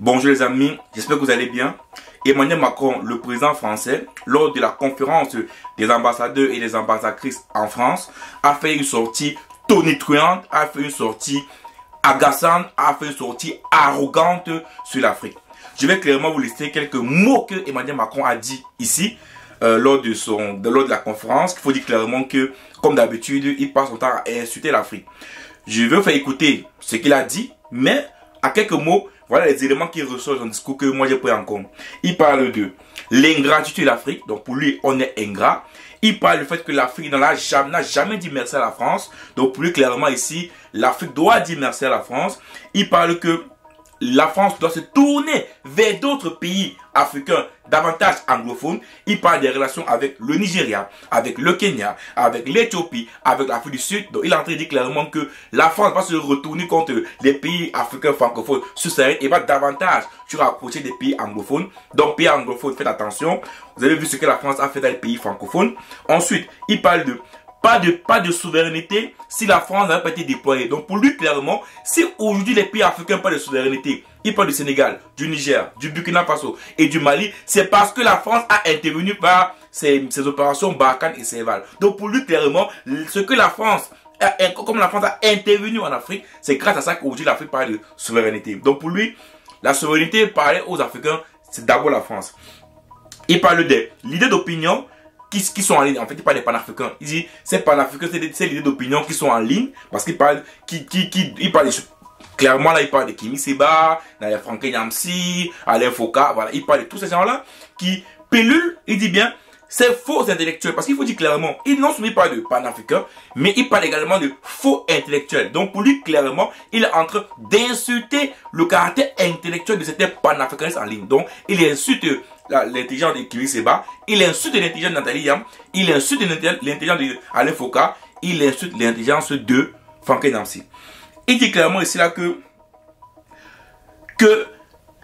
Bonjour les amis, j'espère que vous allez bien. Emmanuel Macron, le président français, lors de la conférence des ambassadeurs et des ambassadrices en France, a fait une sortie tonitruante, a fait une sortie agaçante, a fait une sortie arrogante sur l'Afrique. Je vais clairement vous lister quelques mots que Emmanuel Macron a dit ici lors de la conférence. Il faut dire clairement que, comme d'habitude, il passe son temps à insulter l'Afrique. Je vais vous faire écouter ce qu'il a dit, mais à quelques mots, voilà les éléments qui ressortent dans le discours que moi j'ai pris en compte. Il parle de l'ingratitude de l'Afrique, donc pour lui on est ingrat. Il parle du fait que l'Afrique n'a jamais dit merci à la France, donc pour lui clairement ici, l'Afrique doit dire merci à la France. Il parle que la France doit se tourner vers d'autres pays africains davantage anglophones. Il parle des relations avec le Nigeria, avec le Kenya, avec l'Éthiopie, avec l'Afrique du Sud. Donc il est en train de dire clairement que la France va se retourner contre les pays africains francophones subsahariens et va davantage se rapprocher des pays anglophones. Donc pays anglophones, faites attention. Vous avez vu ce que la France a fait dans les pays francophones. Ensuite, il parle de pas de souveraineté si la France n'avait pas été déployée. Donc pour lui, clairement, si aujourd'hui les pays africains parlent de souveraineté, il parle du Sénégal, du Niger, du Burkina Faso et du Mali, c'est parce que la France a intervenu par ces opérations Barkhane et Serval. Donc pour lui, clairement, ce que la France, comme la France a intervenu en Afrique, c'est grâce à ça qu'aujourd'hui l'Afrique parle de souveraineté. Donc pour lui, la souveraineté parler aux Africains, c'est d'abord la France. Il parle des leaders d'opinion qui sont en ligne. En fait, il parle des panafricains. Il dit, ces panafricains, c'est l'idée d'opinion qui sont en ligne, parce qu'il parle, il parle clairement, là, il parle de Kimi Seba, Franck Nyamsi, Alain Foka, voilà, il parle de tous ces gens-là, qui pilulent, il dit bien, c'est faux intellectuels, parce qu'il faut dire clairement, il non seulement parle de panafricains, mais il parle également de faux intellectuels. Donc, pour lui, clairement, il est en train d'insulter le caractère intellectuel de certains panafricanistes en ligne. Donc, il insulte l'intelligence de Kimi Seba, il insulte l'intelligence de Nathalie Yam, il insulte l'intelligence d'Alain Foka, il insulte l'intelligence de Franck Nyamsi. Il dit clairement ici là que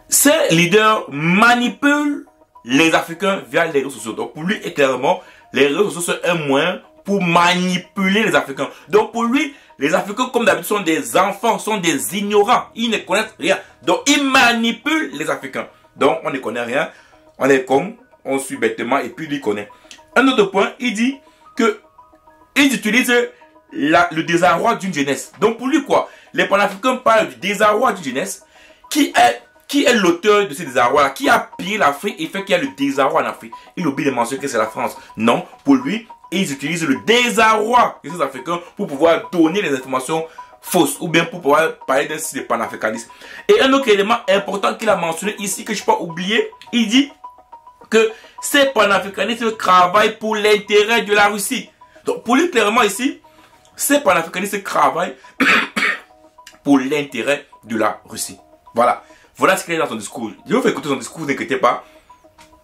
ces leaders manipulent les Africains via les réseaux sociaux. Donc pour lui, et clairement, les réseaux sociaux sont un moyen pour manipuler les Africains. Donc pour lui, les Africains, comme d'habitude, sont des enfants, sont des ignorants. Ils ne connaissent rien. Donc ils manipulent les Africains. Donc on ne connaît rien. On est con, on suit bêtement et puis lui connaît. Un autre point, il dit que ils utilisent le désarroi d'une jeunesse. Donc pour lui quoi? Les panafricains parlent du désarroi d'une jeunesse. Qui est l'auteur de ce désarroi-là? Qui a pillé l'Afrique et fait qu'il y a le désarroi en Afrique? Il oublie de mentionner que c'est la France. Non, pour lui, ils utilisent le désarroi de ces Africains pour pouvoir donner les informations fausses ou bien pour pouvoir parler d'un site de panafricanisme. Et un autre élément important qu'il a mentionné ici que je ne peux pas oublier, il dit que ces panafricanistes travaillent pour l'intérêt de la Russie. Donc pour lui clairement ici, ces panafricanistes travaillent pour l'intérêt de la Russie. Voilà. Voilà ce qu'il y a dans son discours. Je vais vous faire écouter son discours, n'inquiétez pas.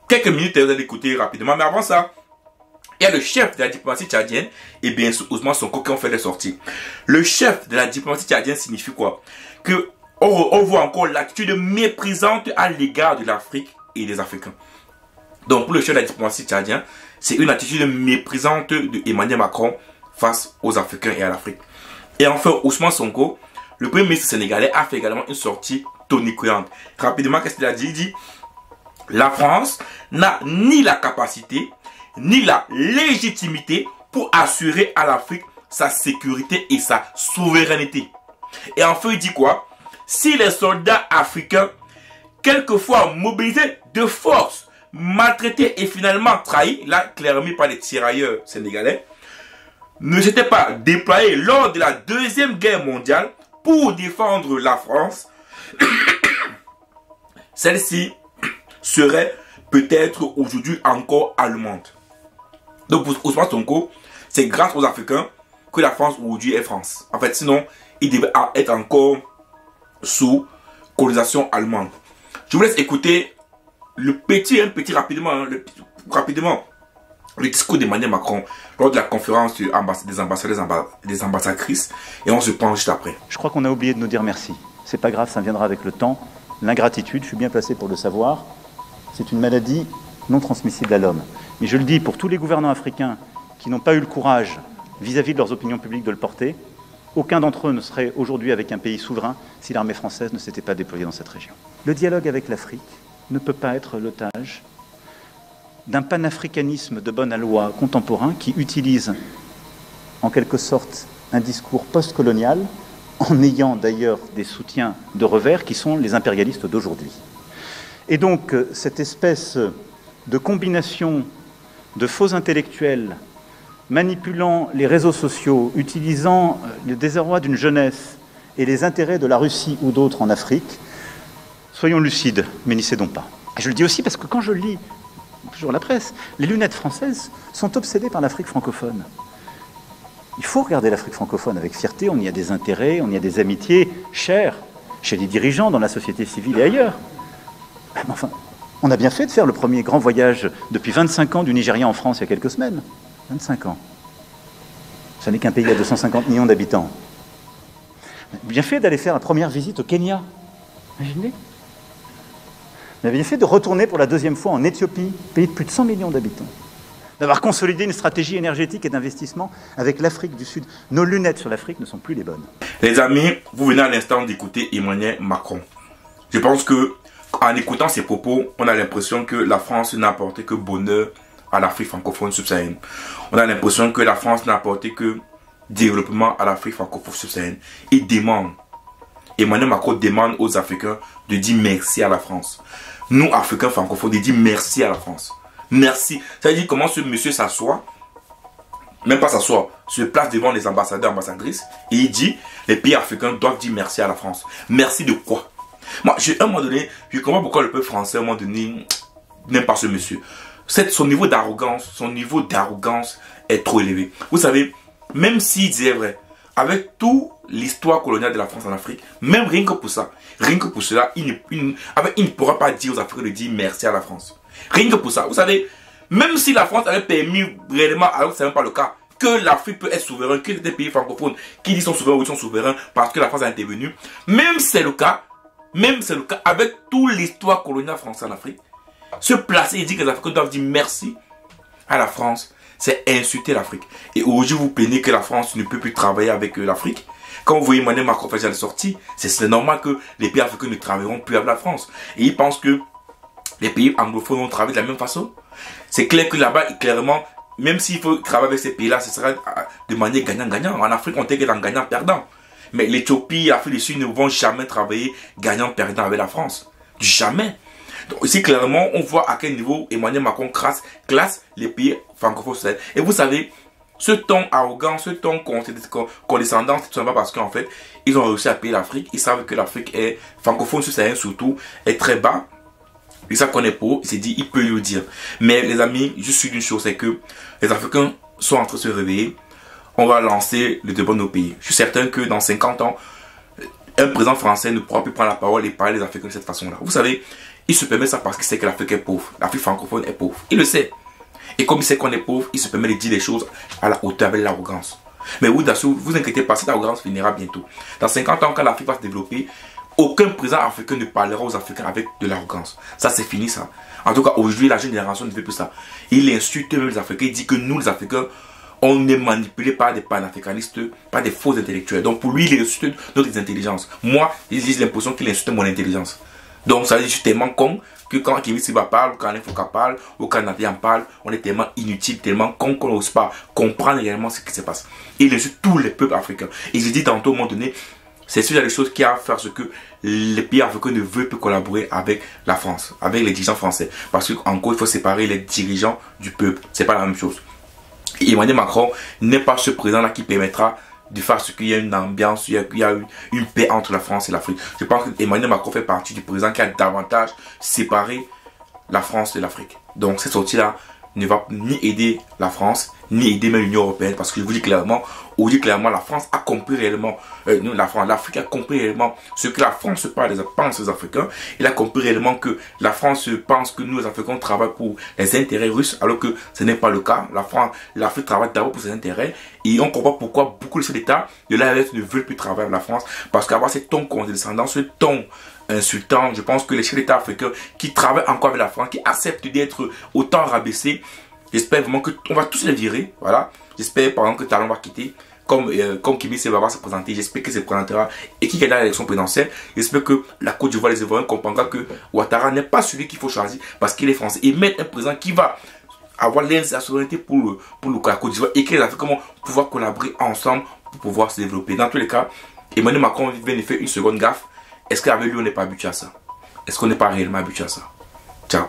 Quelques minutes, vous allez l'écouter rapidement. Mais avant ça, il y a le chef de la diplomatie tchadienne et bien sûr Ousmane Sonko qui ont fait des sorties. Le chef de la diplomatie tchadienne signifie quoi? Que on voit encore l'attitude méprisante à l'égard de l'Afrique et des Africains. Donc pour le chef de la diplomatie tchadienne, c'est une attitude méprisante de Emmanuel Macron face aux Africains et à l'Afrique. Et enfin, Ousmane Sonko, le premier ministre sénégalais, a fait également une sortie tonitruante. Rapidement, qu'est-ce qu'il a dit? Il dit, la France n'a ni la capacité, ni la légitimité pour assurer à l'Afrique sa sécurité et sa souveraineté. Et enfin, il dit quoi? Si les soldats africains, quelquefois mobilisés de force, maltraités et finalement trahis, là, clairement par les tirailleurs sénégalais, ne s'étaient pas déployés lors de la Deuxième Guerre mondiale pour défendre la France, celle-ci serait peut-être aujourd'hui encore allemande. Donc pour Ousmane Sonko, c'est grâce aux Africains que la France aujourd'hui est France. En fait, sinon, il devait être encore sous colonisation allemande. Je vous laisse écouter rapidement, le discours d'Emmanuel Macron lors de la conférence des ambassadeurs et des ambassadrices, et on se prend juste après. Je crois qu'on a oublié de nous dire merci. C'est pas grave, ça viendra avec le temps. L'ingratitude, je suis bien placé pour le savoir, c'est une maladie non transmissible à l'homme. Mais je le dis pour tous les gouvernants africains qui n'ont pas eu le courage vis-à-vis de leurs opinions publiques de le porter, Aucun d'entre eux ne serait aujourd'hui avec un pays souverain si l'armée française ne s'était pas déployée dans cette région. Le dialogue avec l'Afrique ne peut pas être l'otage d'un panafricanisme de bonne loi contemporain qui utilise en quelque sorte un discours post-colonial en ayant d'ailleurs des soutiens de revers qui sont les impérialistes d'aujourd'hui. Et donc cette espèce de combination de faux intellectuels manipulant les réseaux sociaux, utilisant le désarroi d'une jeunesse et les intérêts de la Russie ou d'autres en Afrique, soyons lucides, mais n'y cédons pas. Et je le dis aussi parce que quand je lis toujours la presse, les lunettes françaises sont obsédées par l'Afrique francophone. Il faut regarder l'Afrique francophone avec fierté, on y a des intérêts, on y a des amitiés chères chez les dirigeants, dans la société civile et ailleurs. Mais enfin, on a bien fait de faire le premier grand voyage depuis 25 ans du Nigeria en France il y a quelques semaines. 25 ans. Ça n'est qu'un pays à 250 millions d'habitants. Bien fait d'aller faire la première visite au Kenya. Imaginez. On a bien fait de retourner pour la deuxième fois en Éthiopie, pays de plus de 100 millions d'habitants. D'avoir consolidé une stratégie énergétique et d'investissement avec l'Afrique du Sud. Nos lunettes sur l'Afrique ne sont plus les bonnes. Les amis, vous venez à l'instant d'écouter Emmanuel Macron. Je pense que en écoutant ces propos, on a l'impression que la France n'a apporté que bonheur à l'Afrique francophone subsaharienne. On a l'impression que la France n'a apporté que développement à l'Afrique francophone subsaharienne. Il demande, Emmanuel Macron demande aux Africains de dire merci à la France. Nous, Africains francophones, de dire merci à la France. Merci. Ça veut dire comment ce monsieur s'assoit, même pas s'assoit, se place devant les ambassadeurs, ambassadrices, et il dit, les pays africains doivent dire merci à la France. Merci de quoi? Moi, à un moment donné, je comprends pourquoi le peuple français, à un moment donné, n'aime pas ce monsieur. Son niveau d'arrogance est trop élevé. Vous savez, même s'il disait vrai, avec toute l'histoire coloniale de la France en Afrique, même rien que pour ça, rien que pour cela, il ne pourra pas dire aux Africains de dire merci à la France. Rien que pour ça. Vous savez, même si la France avait permis réellement, alors que ce n'est même pas le cas, que l'Afrique peut être souveraine, que des pays francophones qui disent sont souverains ou sont souverains parce que la France a intervenu, même si c'est le cas, avec toute l'histoire coloniale française en Afrique, se placer et dire que les Africains doivent dire merci à la France, c'est insulter l'Afrique. Et aujourd'hui, vous plaignez que la France ne peut plus travailler avec l'Afrique. Quand vous voyez Emmanuel Macron faire la sortie, c'est normal que les pays africains ne travailleront plus avec la France. Et ils pensent que les pays anglophones vont travailler de la même façon. C'est clair que là-bas, clairement, même s'il faut travailler avec ces pays-là, ce sera de manière gagnant-gagnant. En Afrique, on est en gagnant-perdant. Mais l'Éthiopie et l'Afrique du Sud ne vont jamais travailler gagnant-perdant avec la France. Jamais. Donc ici, clairement, on voit à quel niveau Emmanuel Macron classe les pays francophones. Et vous savez, ce ton arrogant, ce ton condescendant, c'est tout simplement parce qu'en fait, ils ont réussi à payer l'Afrique. Ils savent que l'Afrique est francophone, surtout, est très bas. Ils savent qu'on est pauvre. Il s'est dit, il peut le dire. Mais les amis, je suis d'une chose, c'est que les Africains sont en train de se réveiller. On va lancer le débat de nos pays. Je suis certain que dans 50 ans, un président français ne pourra plus prendre la parole et parler des Africains de cette façon-là. Vous savez, il se permet ça parce qu'il sait que l'Afrique est pauvre. L'Afrique francophone est pauvre. Il le sait. Et comme il sait qu'on est pauvre, il se permet de dire les choses à la hauteur avec l'arrogance. Mais vous, Dassou, vous inquiétez pas, cette arrogance finira bientôt. Dans 50 ans, quand l'Afrique va se développer, aucun président africain ne parlera aux Africains avec de l'arrogance. Ça, c'est fini, ça. En tout cas, aujourd'hui, la jeune génération ne veut plus ça. Il insulte même les Africains. Il dit que nous, les Africains, on est manipulé par des panafricanistes, par des faux intellectuels. Donc, pour lui, il insulte notre intelligence. Moi, j'ai l'impression qu'il insulte mon intelligence. Donc, ça veut dire que je suis tellement con que quand Kémy Séba parle, ou quand Alain Foucault parle, ou quand Nadia en parle, on est tellement inutile, tellement con qu'on n'ose pas comprendre réellement ce qui se passe. Il insulte tous les peuples africains. Et je dis tantôt, à un moment donné, c'est ce genre de choses qui a à faire ce que les pays africains ne veulent plus collaborer avec la France, avec les dirigeants français. Parce qu'en gros, il faut séparer les dirigeants du peuple. C'est pas la même chose. Et Emmanuel Macron n'est pas ce président-là qui permettra de faire ce qu'il y a une ambiance, il y a une paix entre la France et l'Afrique. Je pense qu'Emmanuel Macron fait partie du président qui a davantage séparé la France de l'Afrique. Donc cette sortie-là ne va ni aider la France, ni aider même l'Union européenne, parce que je vous dis clairement, la France a compris réellement, l'Afrique a compris réellement ce que la France pense aux Africains. Il a compris réellement que la France pense que nous les Africains travaillent pour les intérêts russes, alors que ce n'est pas le cas. L'Afrique travaille d'abord pour ses intérêts, et on comprend pourquoi beaucoup de chefs d'État de l'AES ne veulent plus travailler avec la France, parce qu'avoir ce ton condescendant, ce ton insultant, je pense que les chefs d'État africains qui travaillent encore avec la France, qui acceptent d'être autant rabaissés, j'espère vraiment qu'on va tous les virer, voilà. J'espère par exemple que Talon va quitter, comme Kimi Seba va se présenter, j'espère qu'il se présentera et qu'il gagnera l'élection présidentielle. J'espère que la Côte d'Ivoire, les Ivoiriens comprendront que Ouattara n'est pas celui qu'il faut choisir parce qu'il est français. Et mettre un président qui va avoir la souveraineté pour la Côte d'Ivoire et que les Africains vont pouvoir collaborer ensemble pour pouvoir se développer. Dans tous les cas, Emmanuel Macron vient de faire une seconde gaffe. Est-ce qu'avec lui, on n'est pas habitué à ça? Est-ce qu'on n'est pas réellement habitué à ça? Ciao.